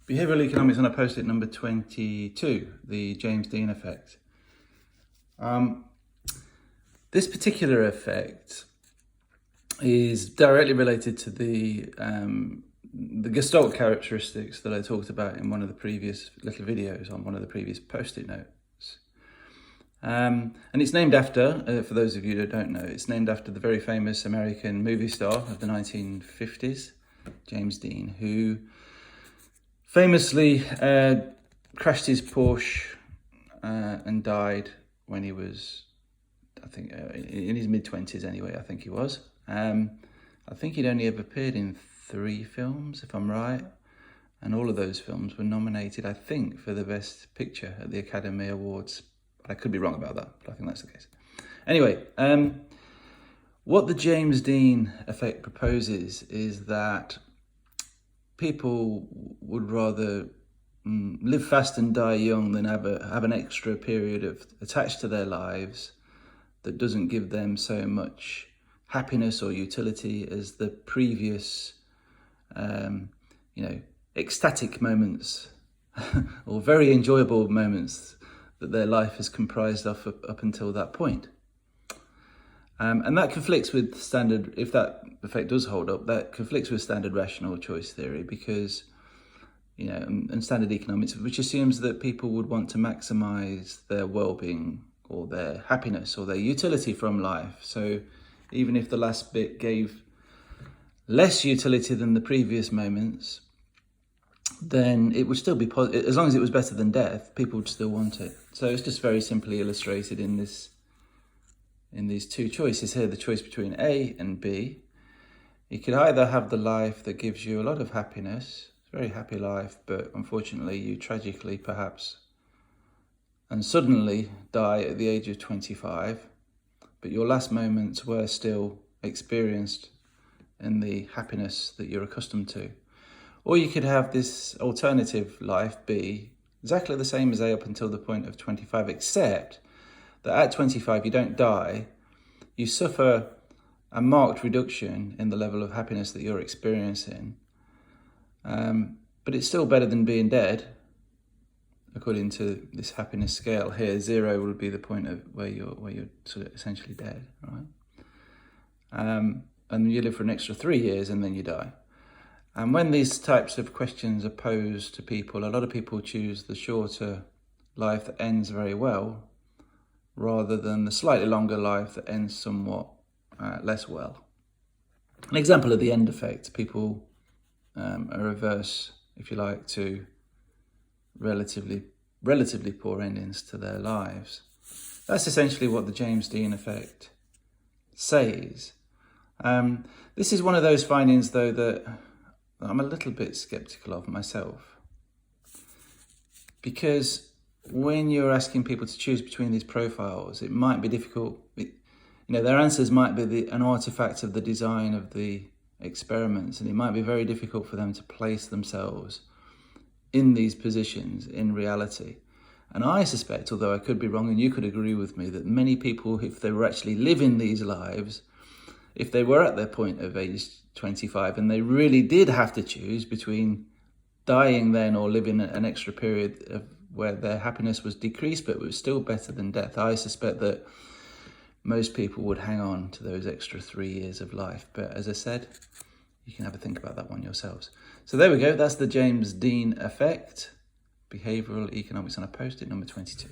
Behavioural economics on a post-it number 22, the James Dean effect. This particular effect is directly related to the Gestalt characteristics that I talked about in one of the previous little videos on one of the previous post-it notes. And it's named after, for those of you that don't know, it's named after the very famous American movie star of the 1950s, James Dean, who famously crashed his Porsche and died when he was, I think, in his mid-20s anyway, I think he was. I think he'd only ever appeared in 3 films, if I'm right. And all of those films were nominated, I think, for the Best Picture at the Academy Awards. But I could be wrong about that, but I think that's the case. Anyway, what the James Dean effect proposes is that people would rather live fast and die young than have an extra period attached to their lives that doesn't give them so much happiness or utility as the previous, ecstatic moments or very enjoyable moments that their life is comprised of up until that point. And that conflicts with standard, if that effect does hold up, that conflicts with standard rational choice theory because, and standard economics, which assumes that people would want to maximize their well-being or their happiness or their utility from life. So even if the last bit gave less utility than the previous moments, then it would still be positive. As long as it was better than death, people would still want it. So it's just very simply illustrated in these 2 choices here, the choice between A and B. You could either have the life that gives you a lot of happiness, a very happy life, but unfortunately you tragically perhaps and suddenly die at the age of 25, but your last moments were still experienced in the happiness that you're accustomed to. Or you could have this alternative life, B, exactly the same as A up until the point of 25, except that at 25 you don't die, you suffer a marked reduction in the level of happiness that you're experiencing. But it's still better than being dead, according to this happiness scale here. 0 would be the point of where you're sort of essentially dead, right? And you live for an extra 3 years and then you die. And when these types of questions are posed to people, a lot of people choose the shorter life that ends very well, rather than the slightly longer life that ends somewhat less well. An example of the end effect, people are averse, if you like, to relatively poor endings to their lives. That's essentially what the James Dean effect says. This is one of those findings, though, that I'm a little bit skeptical of myself, because when you're asking people to choose between these profiles, it might be difficult. Their answers might be an artifact of the design of the experiments, and it might be very difficult for them to place themselves in these positions in reality. And I suspect, although I could be wrong and you could agree with me, that many people, if they were actually living these lives, if they were at their point of age 25 and they really did have to choose between dying then or living an extra period of where their happiness was decreased but was still better than death, I suspect that most people would hang on to those extra 3 years of life. But as I said, you can have a think about that one yourselves. So there we go. That's the James Dean effect. Behavioural economics on a post-it number 22.